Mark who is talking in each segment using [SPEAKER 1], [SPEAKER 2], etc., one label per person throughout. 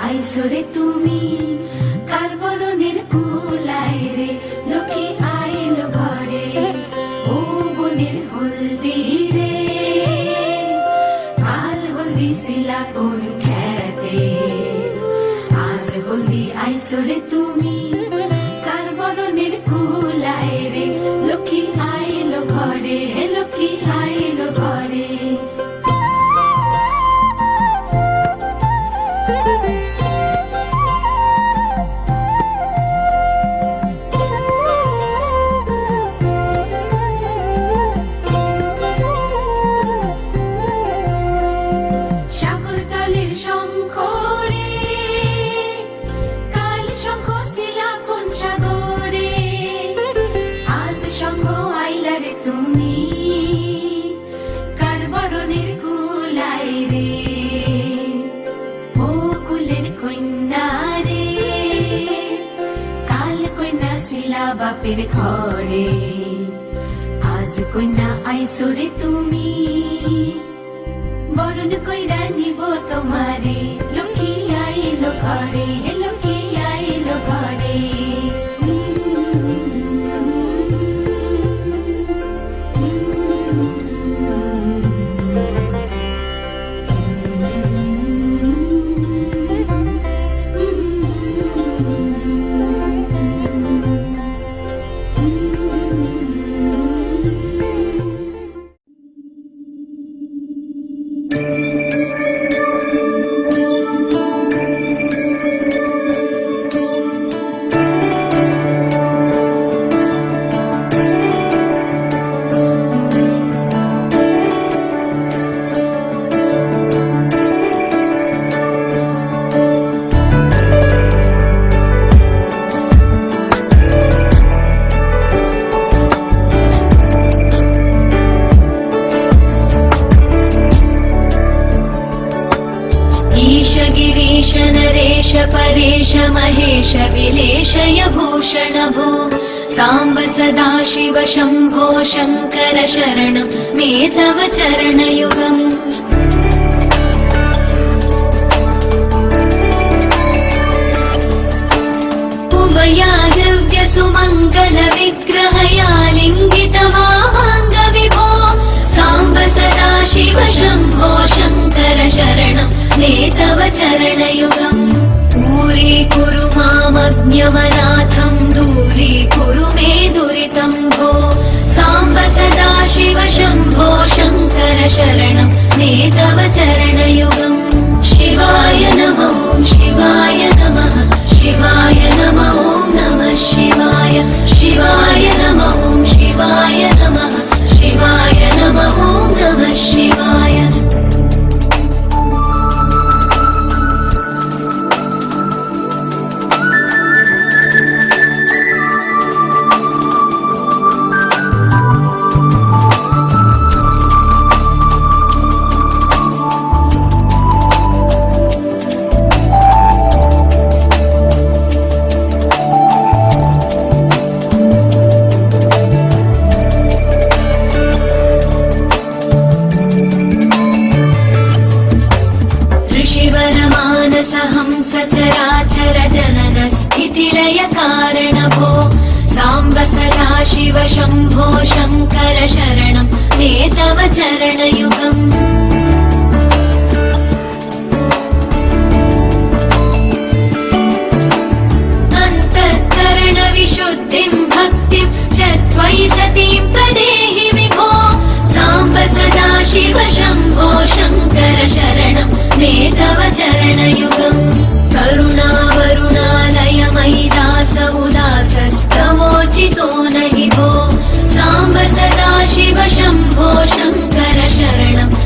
[SPEAKER 1] আইসরে তুমি কার বরণের কুলায় রে লক্ষ্মী আইলো ঘরে ও বনের হলদি রে কাল হলদি শিলা কোন খেতে আজ হলদি আইসরে তুমি কার বরণের কুলায় রে লক্ষ্মী আইলো ঘরে লক্ষ্মী আইলো ঘরে বাপের ঘরে আজ কন্যা আইসরে তুমি বরণ কইরা নিব তোমারে লক্ষ্মী আইলো ঘরে লক্ষ্মী আইলো ঘরে नरेश परेश महेश विलेशय भूषण भो साम्ब सदा शिव शम्भो शङ्कर शरणं मे तव चरणयुगम् उमया दिव्य सुमङ्गल विग्रहया लिङ्गित वामाङ्ग विभो साम्ब सदा शिव शम्भो शङ्कर शरणं मे तव चरणयुगम् दूरीकुरु मामज्ञमनाथं दूरीकुरु मे दुरितं भो साम्ब सदा शिव शम्भो शङ्कर शरणं मे तव चरणयुगम् शिवाय नमः शिवाय नमः शिवाय नमः नमः शिवाय शिवाय नमः शिवाय नमः शिवाय नमः नमः शिवाय सचराचर जनन स्थितिलय कारण भो साम्ब सदा शिव शम्भो शङ्कर शरणं मे तव चरणयुगम् अन्तःकरण विशुद्धिं भक्तिं च त्वयि सतीं प्रदेहि विभो साम्ब सदा शिव शम्भो शङ्कर शरणं मे तव चरणयुगम् करुणावरुणालय मयि दास उदासस्तवोचितो नहि भो साम्ब सदा शिव शम्भो शङ्कर शरणम्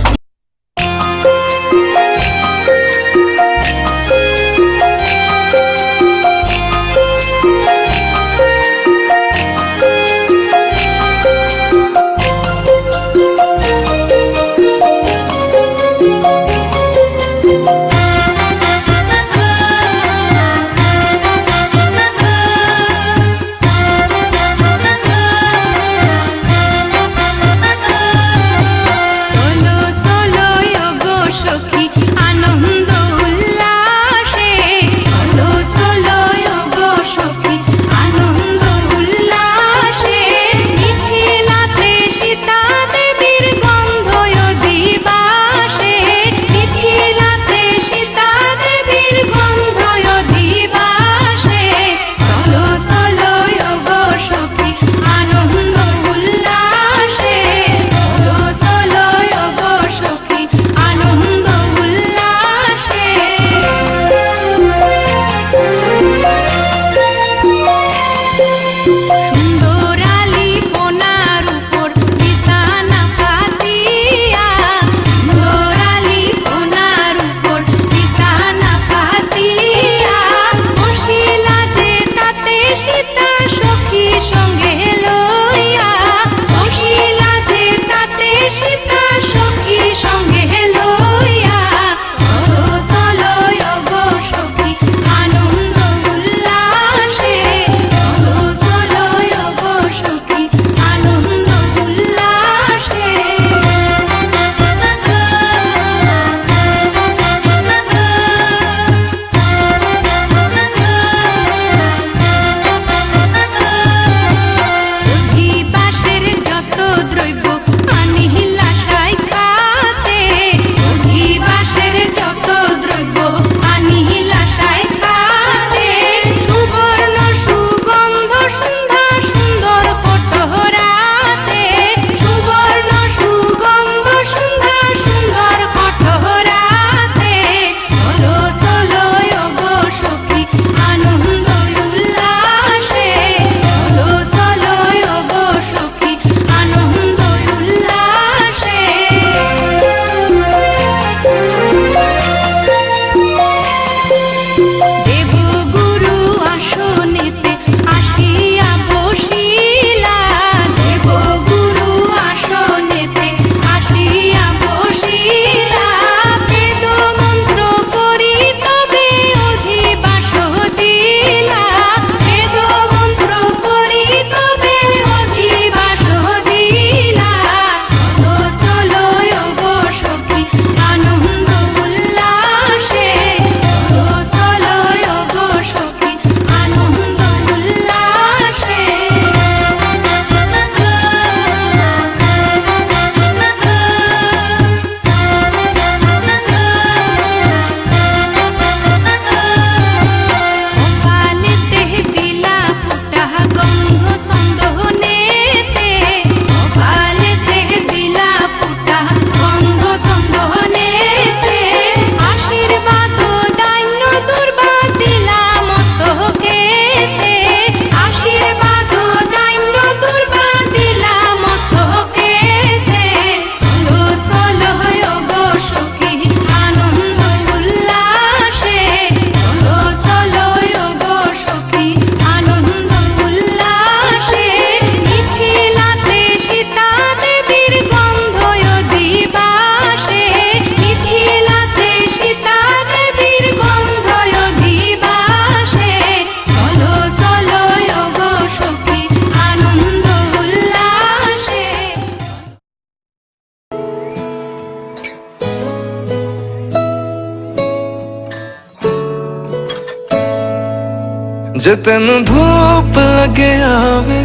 [SPEAKER 2] जे तेनू धूप लगे आवे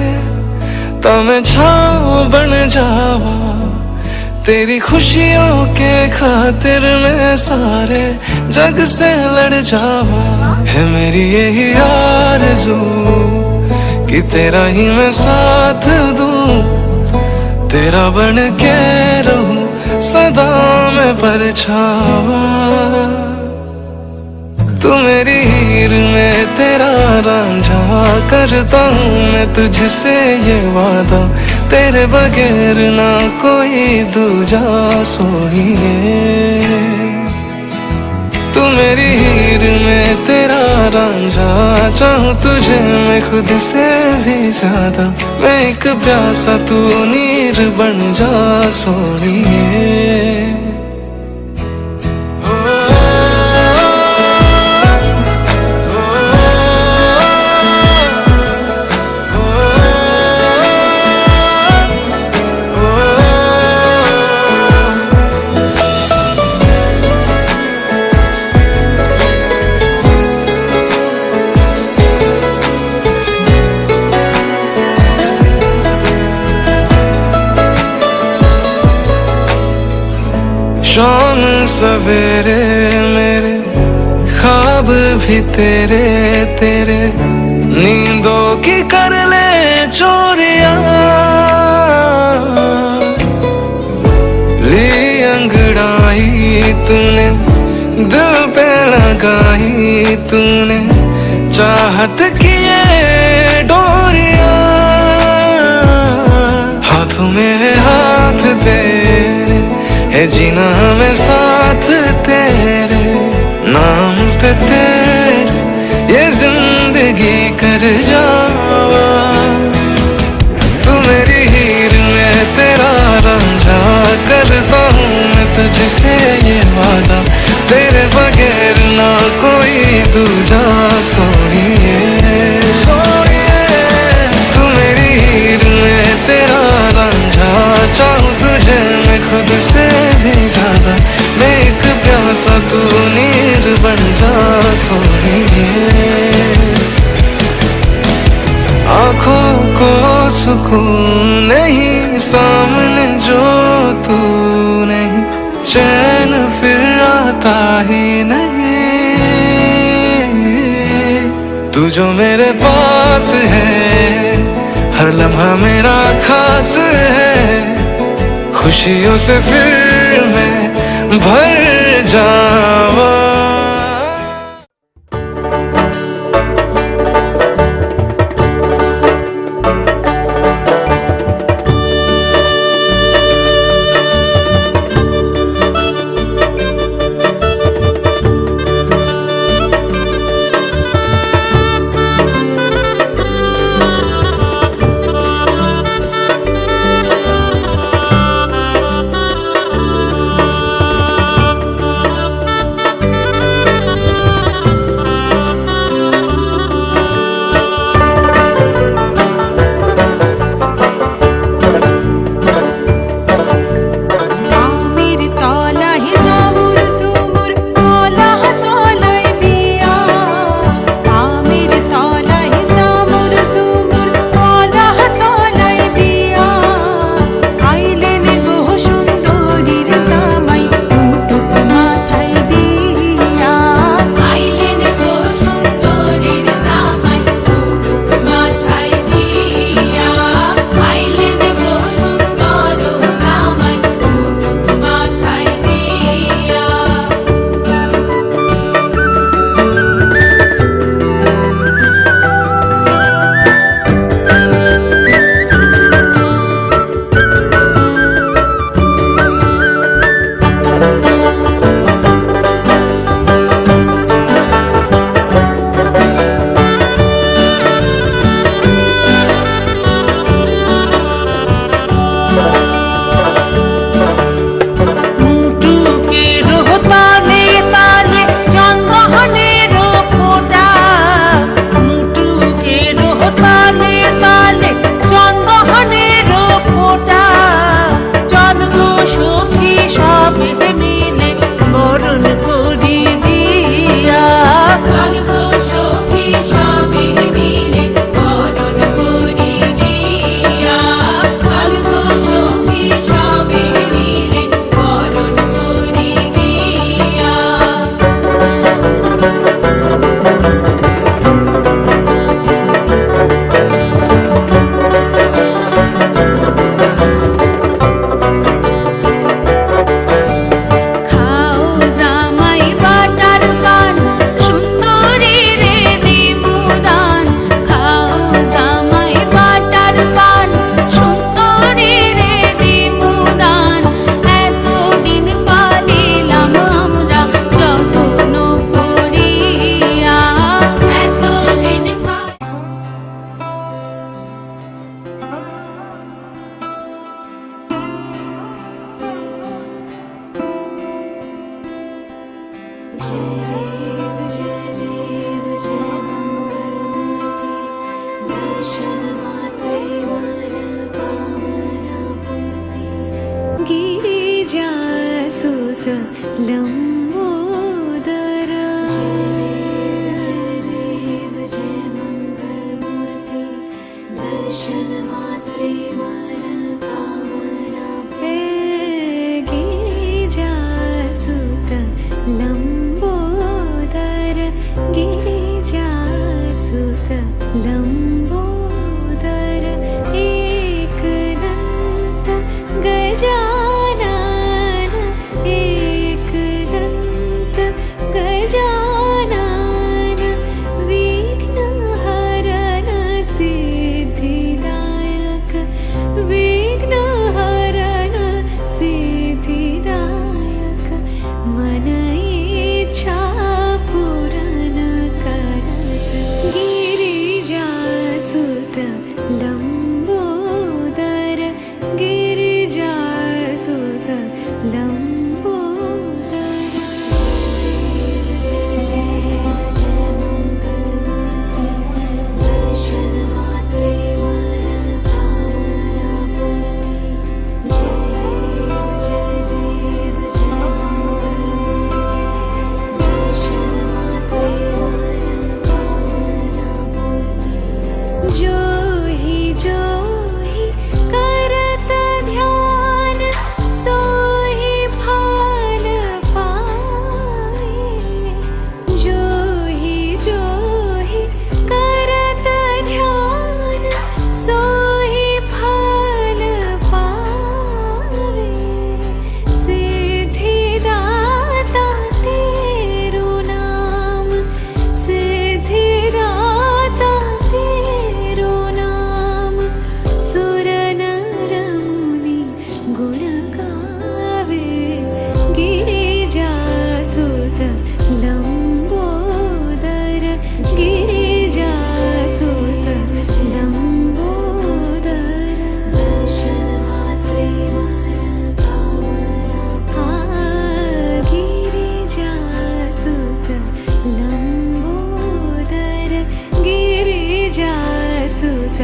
[SPEAKER 2] तो मैं छाँव बन जावा, तेरी खुशियों के खातिर मैं सारे जग से लड़ जावा। है मेरी यही आरज़ू कि तेरा ही मैं साथ दूं, तेरा बन के रहूं सदा मैं परछावा। तू मेरी हीर में तेरा रांझा, करता हूँ मैं तुझसे ये वादा, तेरे बगैर ना कोई दूजा सोइए। तू मेरी हीर में तेरा रांझा, चाहूँ तुझे मैं खुद से भी ज्यादा, मैं एक प्यासा तू नीर बन जा सोनिए। शाम सवेरे मेरे ख्वाब भी तेरे तेरे, नींदों की कर ले चोरियां, ली अंगड़ाई तूने दिल पे लगाई तूने, चाहत की ये डोरियां, हाथों में हाथ तेरे है जीना हमें साथ तेरे, नाम पे तेरे ये जिंदगी कर जावा। तू मेरी हीर में तेरा रांझा, करता हूँ मैं तुझसे ये वादा, तेरे बगैर ना कोई दूजा सोनिए। तू मेरी हीर में तेरा रांझा, चाहूँ तुझे मैं खुद से भी ज्यादा, मैं एक प्यासा तू नीर बन जा सोनिए। आँखों को सुकून नहीं सामने जो तू नहीं, चैन फिर आता ही नहीं। तू जो मेरे पास है हर लम्हा मेरा खास है, खुशियों से फिर मैं भर जावा।
[SPEAKER 1] लंबोदर जय देव जय मंगलमूर्ति दर्शन मात्रे मन कामना हे गिरिजासुत लंबोदर गिरिजासुत लंबोदर एकदंत गजानन एकदंत गजानन विघ्नहरन सिद्धिदायक विघ्नहरन सिद्धिदायक मन इच्छा पूर्ण करत गिरिजासुत लंबोदर गिरिजासुत लंबोदर जय देव जय मंगलमूर्ति दर्शन मात्रे मन कामना पूर्ति जय देव जय मंगलमूर्ति दर्शन मात्रे मन कामना पूर्ति जो ही करत ध्यान सो ही फल पावे जो ही करत ध्यान सो ही फल पावे सिद्धिदाता तेरू नाम सिद्धिदाता तेरू नाम सुर नर मुनि गुण गावे गिरिजासुत लंबोदर गिरिजासुत लंबोदर दर्शन मात्रे मन कामना गिरिजासुत लंबोदर गिरिजासुत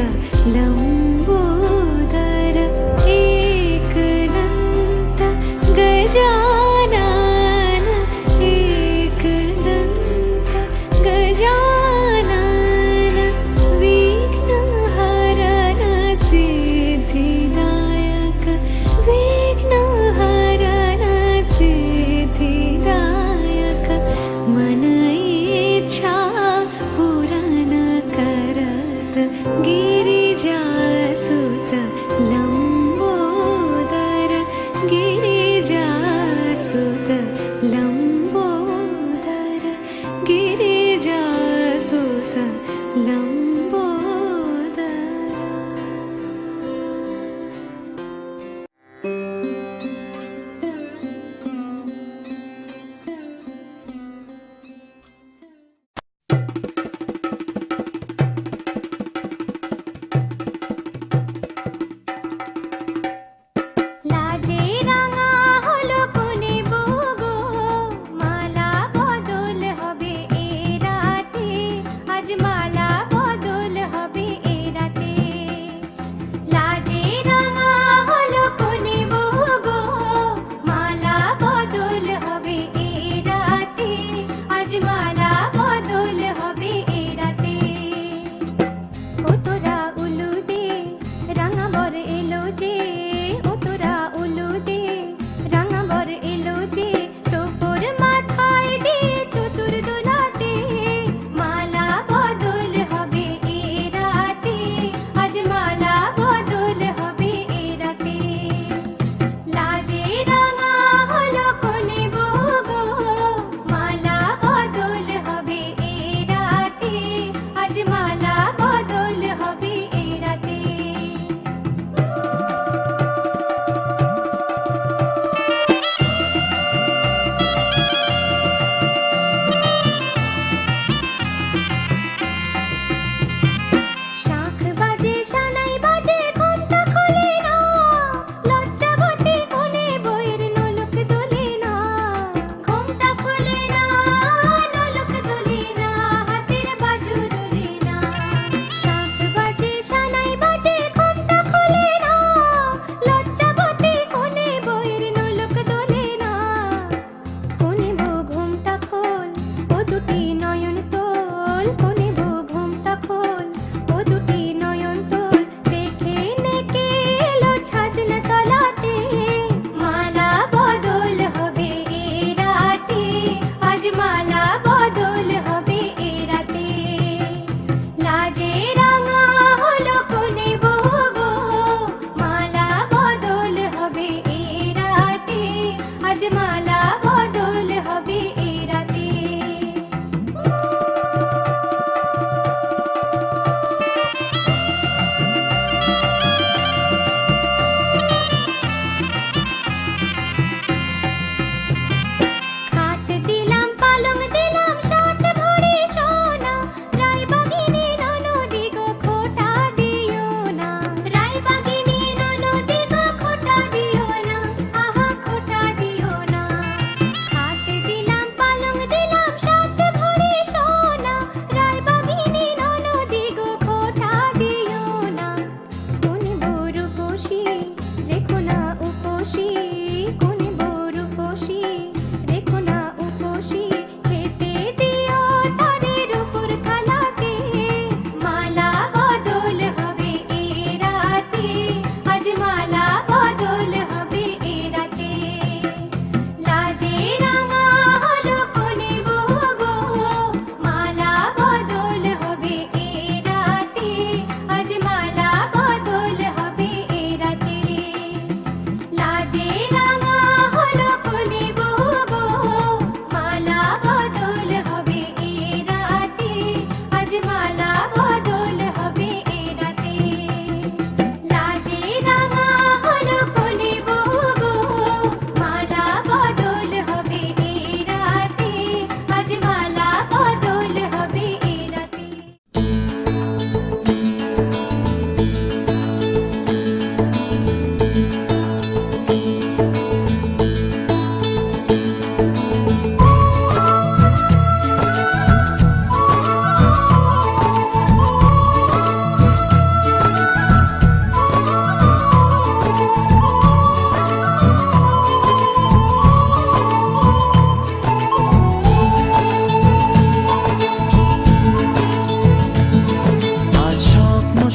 [SPEAKER 1] लंबोदर एकदंत गजानन एकदंत गजानन विघ्नहरन सिद्धिदायक विघ्नहरन सिद्धिदायक मन इच्छा पूर्ण करत गिरिजासुत लंबोदर गिरिजासुत लंबोदर गिरिजासुत लंबोदर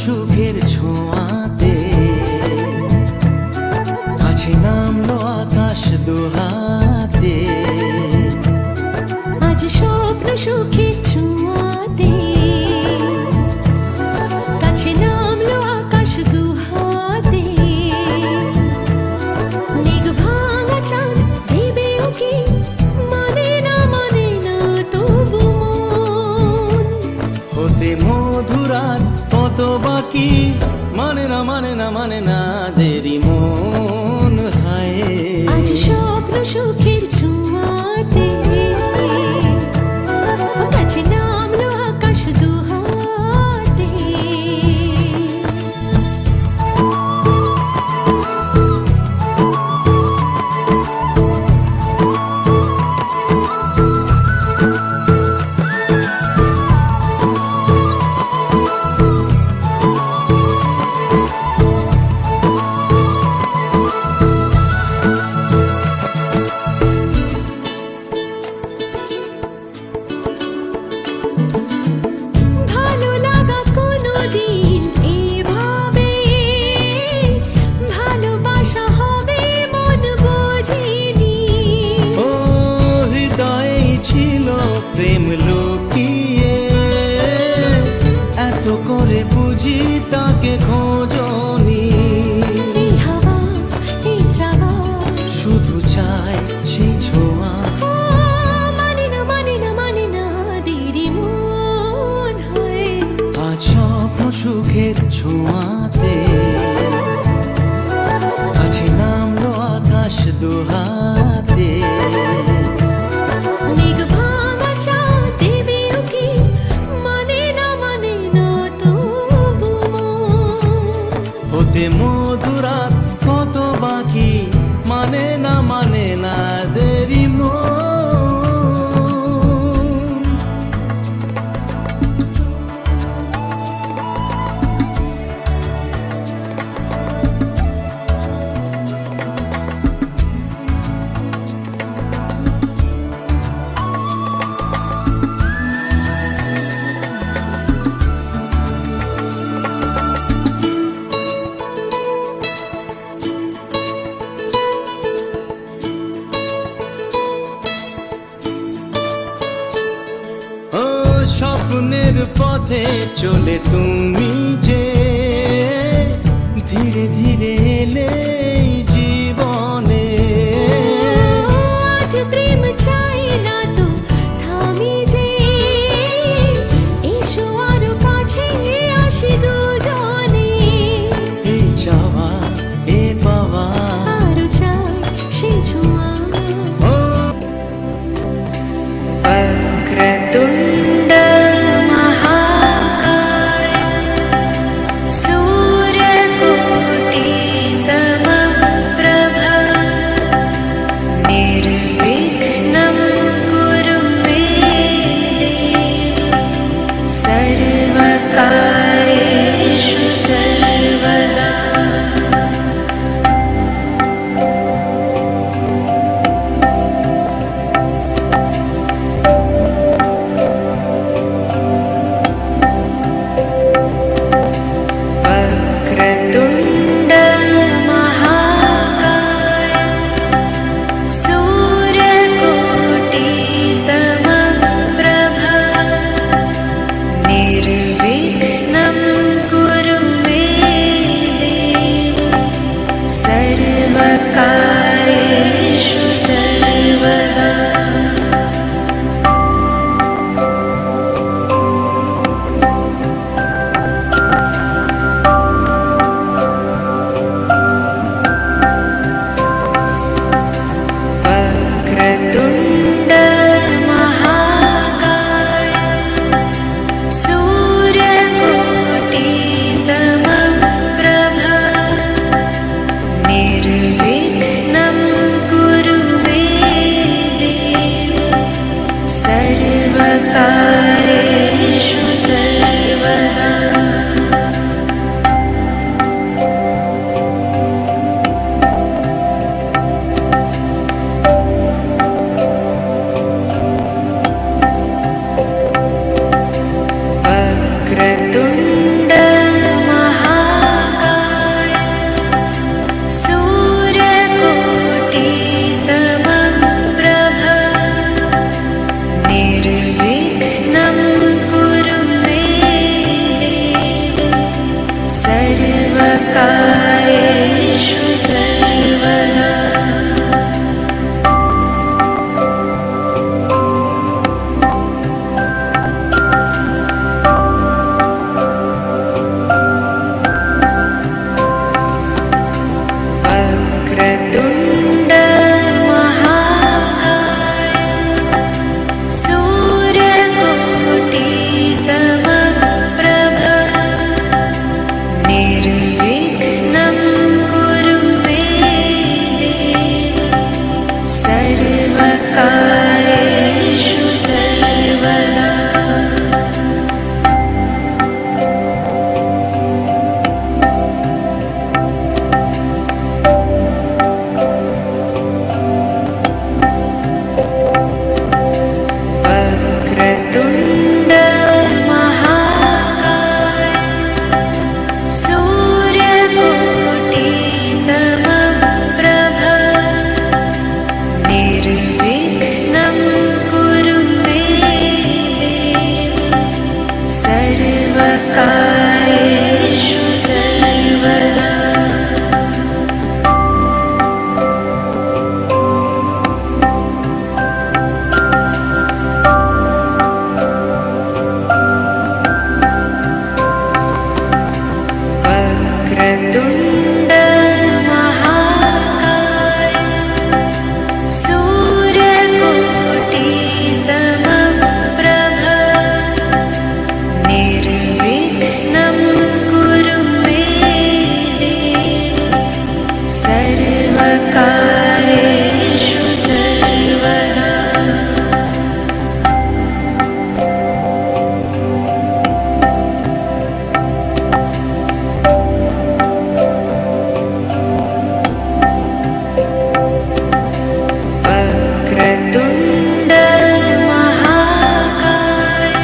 [SPEAKER 3] সুখের ছোঁয়াতে কাছে নামলো আকাশ দুহাতে।
[SPEAKER 1] আজ স্বপ্ন সুখের ছোঁয়াতে কাছে নামলো আকাশ দুহাতে। মেঘ ভাঙা চাঁদ দেবে ওকে মানে না তবু মন।
[SPEAKER 3] হতে মধুরাত কত বাকি মানে না দেরি মন হায়।
[SPEAKER 1] আজ স্বপ্ন সুখের ছোঁয়াতে কাছে নামলো আকাশ দুহাতে। ভালো লাগা কোনোদিন এভাবে ভালোবাসা হবে মন বোঝেনি।
[SPEAKER 3] ও হৃদয়ে ছিল প্রেম লুকিয়ে, এত করে বুঝি তাকে খোঁজনি।
[SPEAKER 1] এই হাওয়া এই চাওয়া
[SPEAKER 3] শুধু চাই সেই ছোঁয়া।
[SPEAKER 1] ও মানে না দেরি মন হয়।
[SPEAKER 3] আজ স্বপ্ন সুখের ছোঁয়াতে কাছে নামলো আকাশ দুহাতে।
[SPEAKER 1] মেঘ ভাঙা চাঁদ দেবে ওকে মানে না তবু মন।
[SPEAKER 3] হতে মধুরাত কত বাকি মানে না দেরি মন। ও স্বপ্নের পথে চলে তুমি যে ধীরে ধীরে এলে এই জীবনে।
[SPEAKER 1] আজ প্রেম চাই না তো থামি যে এসো আরো কাছে আসি দুজনে।
[SPEAKER 3] এই চাওয়া এ পাওয়া
[SPEAKER 1] আরো চাই সেই ছোঁয়া।
[SPEAKER 3] ও
[SPEAKER 1] वक्रतुण्ड महाकाय वक्रतुण्ड महाकाय सूर्यकोटि समप्रभ निर्विघ्नं कुरु मे देव सर्वकार्येषु सर्वदा। वक्रतुण्ड महाकाय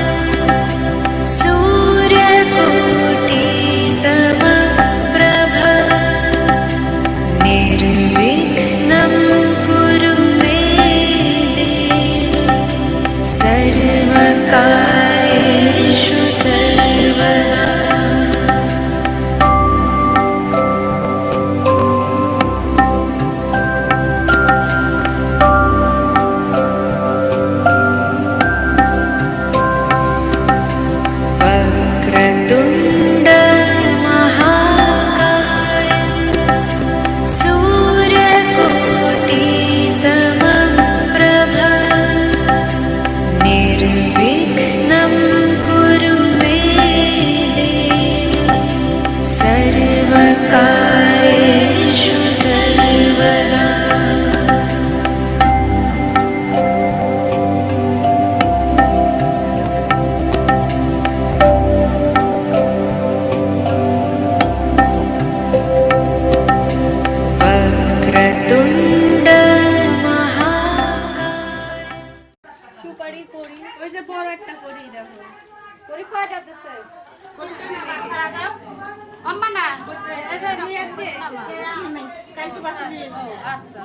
[SPEAKER 1] सूर्यकोटि समप्रभ निर्विघ्नं कुरु मे देव सर्वकार्येषु सर्वदा। वक्रतुण्ड महाकाय सूर्यकोटि समप्रभ निर्विघ्नं कुरु मे देव सर्वकार्येषु सर्वदा। वक्रतुण्ड महाकाय
[SPEAKER 4] সুপারি করি ওই যে বড় একটা করি দেখো করি কয়টা দিছে আম্মা না এটা দুই এক দে কালকে বাসা নিয়ে আচ্ছা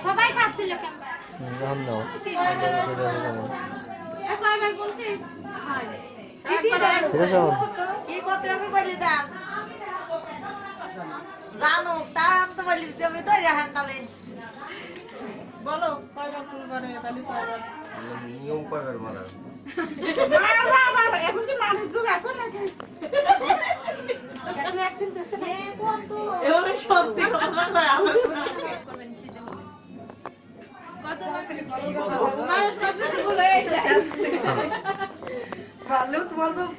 [SPEAKER 4] সবাই খাচ্ছিল কেমন কয়বার বলছিস
[SPEAKER 5] কি করতে হবে বলি দাম জানো দাম তো বলি তুমি তো রাখেন তাহলে
[SPEAKER 6] বলো কয়বার ফুল করে তাহলে কয়বার
[SPEAKER 7] নিয়ম কয়বার মারা
[SPEAKER 6] এখন কি মানুষ যুগ আছে নাকি
[SPEAKER 4] একদিন তো সে
[SPEAKER 5] এবারে সত্যি কথা
[SPEAKER 4] করবেন শীতে হলে কত মানুষ কত ভুলে যায়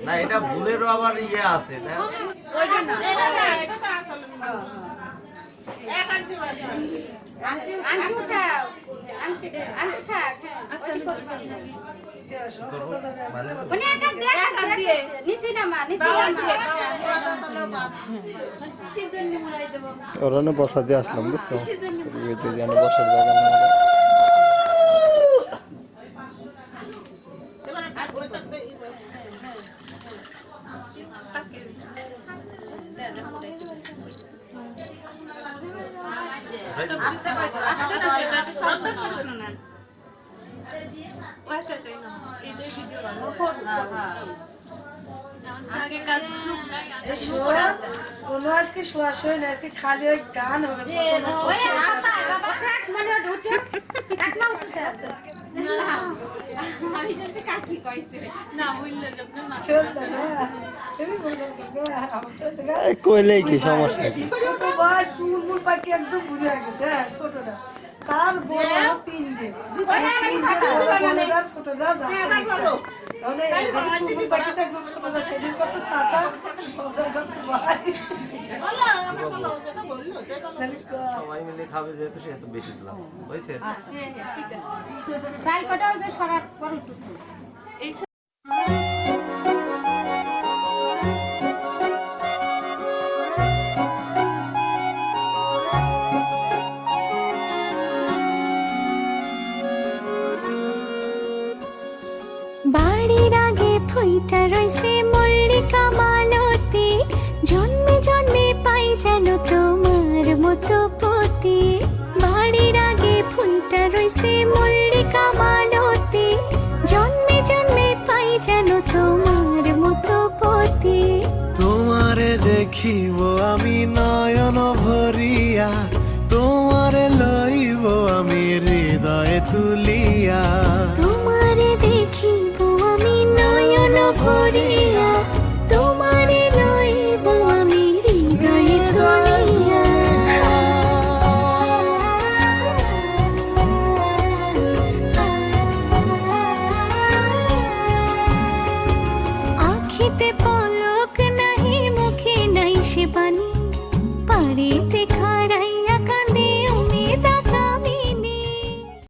[SPEAKER 7] না এটা ভুলেরও আবার ইয়ে আছে না
[SPEAKER 4] ওইটা না
[SPEAKER 6] এটা না এটা তো আসলে এক আন্টি বাজে
[SPEAKER 4] আন্টি থাক আন্টি থাক আচ্ছা আমি
[SPEAKER 7] মানে
[SPEAKER 4] উনি একা দিয়ে নিচে নামা নিচে সিজন মুড়াই দেব
[SPEAKER 8] ওরানে বসা দিয়ে আসলাম বুঝছো
[SPEAKER 4] সিজন
[SPEAKER 8] যেন বসার জায়গা না হয়।
[SPEAKER 6] এবারে ওইটা
[SPEAKER 5] কোনো আজকে শোয়া শোয় না আজকে খালি ওই গান হবে
[SPEAKER 4] আমি জানতে কাকি কইছে না হইলো যখন না
[SPEAKER 8] এই কইলেই কি সমস্যা কি?
[SPEAKER 5] ছোট ভাই চুল মুল পাকি একদম বুড়ি হয়ে গেছে হ্যাঁ ছোটটা তার বড় হলো তিনটে বড়টার ছোটটা যাচ্ছে তাহলে চুল মুল পাকি একদম ছোটটা সেদিন কথা চাচা ওদের কাছে ভাই
[SPEAKER 6] বলো আমার বলো যেটা বললো যেটা
[SPEAKER 7] সবাই মিলে খাবে যেহেতু সেহেতু বেশি দিলাম হয়েছে
[SPEAKER 4] ঠিক আছে চাল কটা যে সরাট করো এই
[SPEAKER 1] বাড়ির আগে ফুইটা রইছে মল্লিকা মালতী জন্মে জন্মে পাই যেন তোমার মতো পতি বাড়ির আগে ফুইটা রইছে মল্লিকা মালতী জন্মে জন্মে পাই যেন তোমার মতো পতি
[SPEAKER 3] তোমারে দেখিব আমি নয়ন ভরিয়া, তোমারে লইব আমি হৃদয়ে তুলিয়া।